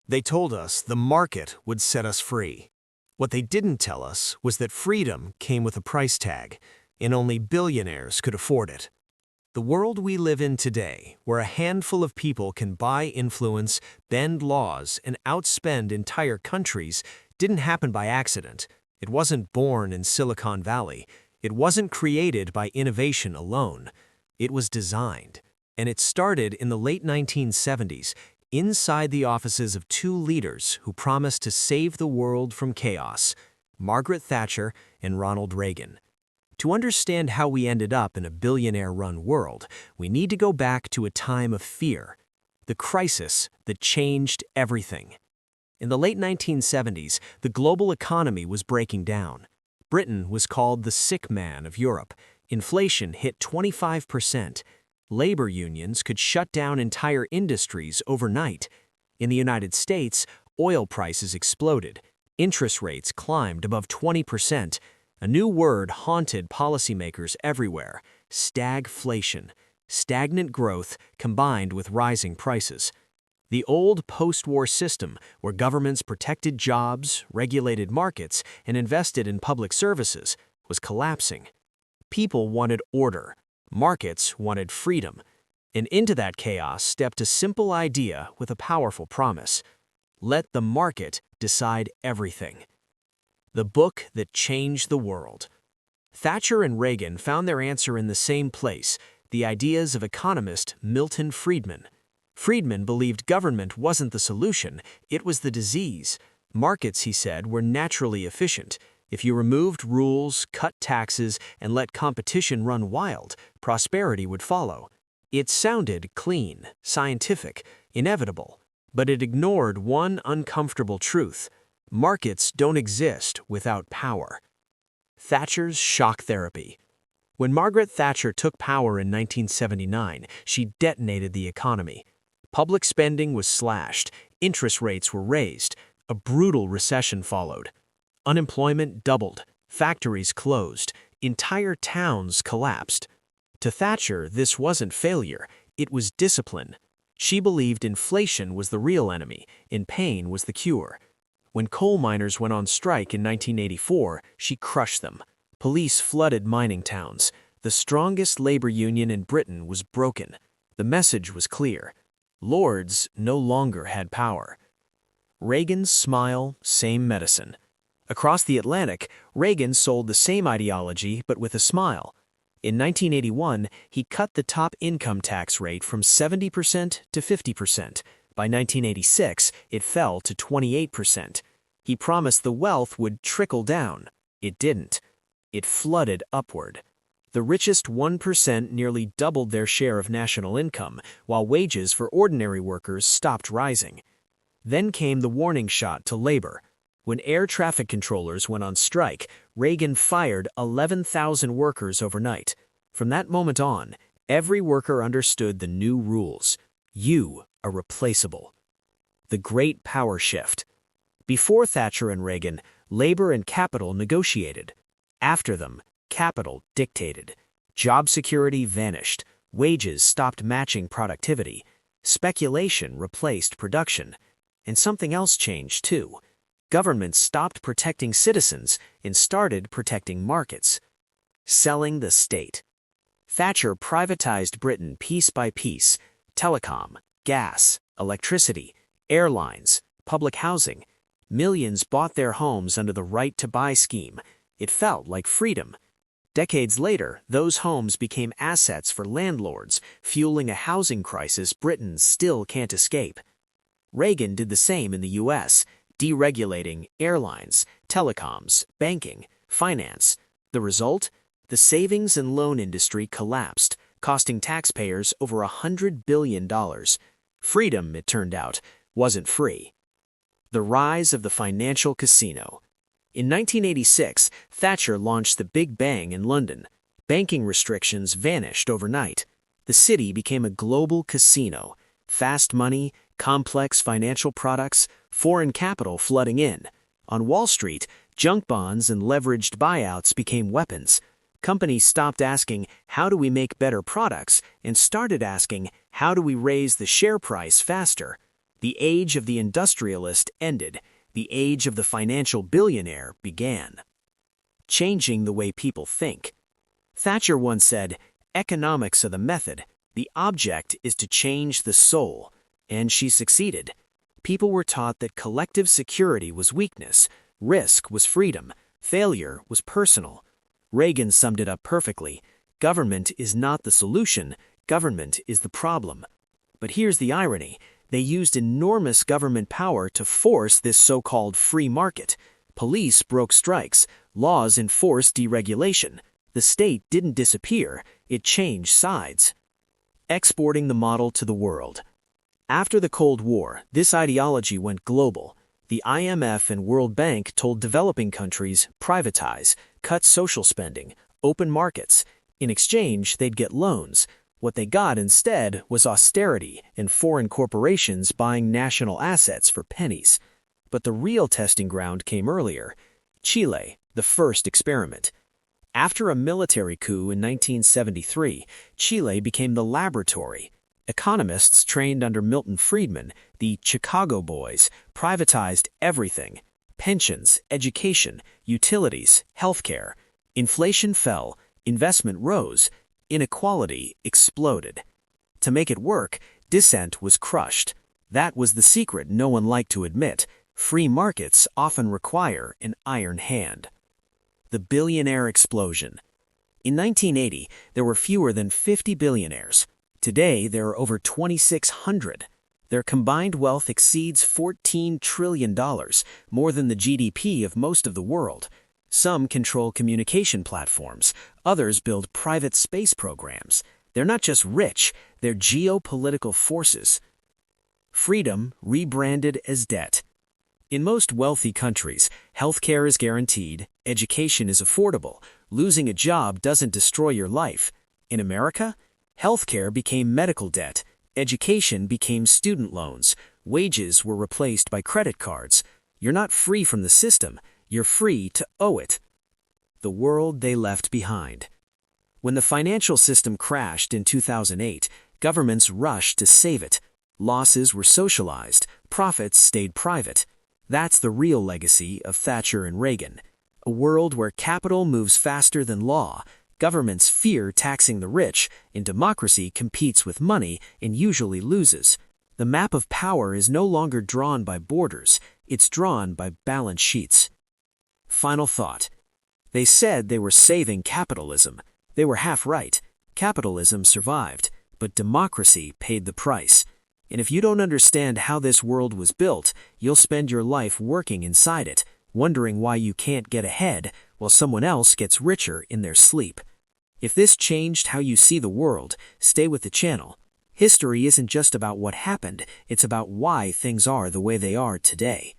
They told us the market would set us free. What they didn't tell us was that freedom came with a price tag, and only billionaires could afford it. The world we live in today, where a handful of people can buy influence, bend laws, and outspend entire countries, didn't happen by accident. It wasn't born in Silicon Valley. It wasn't created by innovation alone. It was designed. And it started in the late 1970s, inside the offices of two leaders who promised to save the world from chaos, Margaret Thatcher and Ronald Reagan. To understand how we ended up in a billionaire-run world, we need to go back to a time of fear, the crisis that changed everything. In the late 1970s, the global economy was breaking down. Britain was called the sick man of Europe. Inflation hit 25%. Labor unions could shut down entire industries overnight. In the United States, oil prices exploded. Interest rates climbed above 20%. A new word haunted policymakers everywhere: stagflation, stagnant growth combined with rising prices. The old post-war system, where governments protected jobs, regulated markets, and invested in public services, was collapsing. People wanted order. Markets wanted freedom. And into that chaos stepped a simple idea with a powerful promise: let the market decide everything. The book that changed the world. Thatcher and Reagan found their answer in the same place, the ideas of economist Milton Friedman. Friedman believed government wasn't the solution, it was the disease. Markets, he said, were naturally efficient. If you removed rules, cut taxes, and let competition run wild, prosperity would follow. It sounded clean, scientific, inevitable, but it ignored one uncomfortable truth: markets don't exist without power. Thatcher's shock therapy. When Margaret Thatcher took power in 1979, she detonated the economy. Public spending was slashed, interest rates were raised, a brutal recession followed. Unemployment doubled, factories closed, entire towns collapsed. To Thatcher, this wasn't failure, it was discipline. She believed inflation was the real enemy, and pain was the cure. When coal miners went on strike in 1984, she crushed them. Police flooded mining towns. The strongest labor union in Britain was broken. The message was clear: lords no longer had power. Reagan's smile, same medicine. Across the Atlantic, Reagan sold the same ideology but with a smile. In 1981, he cut the top income tax rate from 70% to 50%. By 1986, it fell to 28%. He promised the wealth would trickle down. It didn't. It flooded upward. The richest 1% nearly doubled their share of national income, while wages for ordinary workers stopped rising. Then came the warning shot to labor. When air traffic controllers went on strike, Reagan fired 11,000 workers overnight. From that moment on, every worker understood the new rules. You are replaceable. The great power shift. Before Thatcher and Reagan, labor and capital negotiated. After them, capital dictated. Job security vanished. Wages stopped matching productivity. Speculation replaced production. And something else changed too. Governments stopped protecting citizens and started protecting markets. Selling the state. Thatcher privatized Britain piece by piece: telecom, gas, electricity, airlines, public housing. Millions bought their homes under the right to buy scheme. It felt like freedom. Decades later, those homes became assets for landlords, fueling a housing crisis Britain still can't escape. Reagan did the same in the U.S., deregulating airlines, telecoms, banking, finance. The result? The savings and loan industry collapsed, costing taxpayers over $100 billion. Freedom, it turned out, wasn't free. The rise of the financial casino. In 1986, Thatcher launched the Big Bang in London. Banking restrictions vanished overnight. The city became a global casino. Fast money, complex financial products, foreign capital flooding in. On Wall Street, junk bonds and leveraged buyouts became weapons. Companies stopped asking, how do we make better products, and started asking, how do we raise the share price faster? The age of the industrialist ended. The age of the financial billionaire began. Changing the way people think. Thatcher once said, "Economics are the method. The object is to change the soul." And she succeeded. People were taught that collective security was weakness, risk was freedom, failure was personal. Reagan summed it up perfectly. Government is not the solution, government is the problem. But here's the irony. They used enormous government power to force this so-called free market. Police broke strikes, laws enforced deregulation. The state didn't disappear, it changed sides. Exporting the model to the world. After the Cold War, this ideology went global. The IMF and World Bank told developing countries, privatize, cut social spending, open markets. In exchange, they'd get loans. What they got instead was austerity and foreign corporations buying national assets for pennies. But the real testing ground came earlier. Chile, the first experiment. After a military coup in 1973, Chile became the laboratory. Economists trained under Milton Friedman, the Chicago Boys, privatized everything: pensions, education, utilities, healthcare. Inflation fell, investment rose, inequality exploded. To make it work, dissent was crushed. That was the secret no one liked to admit. Free markets often require an iron hand. The billionaire explosion. In 1980, there were fewer than 50 billionaires. Today, there are over 2,600. Their combined wealth exceeds $14 trillion, more than the GDP of most of the world. Some control communication platforms. Others build private space programs. They're not just rich, they're geopolitical forces. Freedom rebranded as debt. In most wealthy countries, healthcare is guaranteed, education is affordable, losing a job doesn't destroy your life. In America, healthcare became medical debt, education became student loans, wages were replaced by credit cards. You're not free from the system, you're free to owe it. The world they left behind. When the financial system crashed in 2008, governments rushed to save it. Losses were socialized, profits stayed private. That's the real legacy of Thatcher and Reagan. A world where capital moves faster than law, governments fear taxing the rich, and democracy competes with money and usually loses. The map of power is no longer drawn by borders, it's drawn by balance sheets. Final thought. They said they were saving capitalism. They were half right. Capitalism survived, but democracy paid the price. And if you don't understand how this world was built, you'll spend your life working inside it, wondering why you can't get ahead while someone else gets richer in their sleep. If this changed how you see the world, stay with the channel. History isn't just about what happened, it's about why things are the way they are today.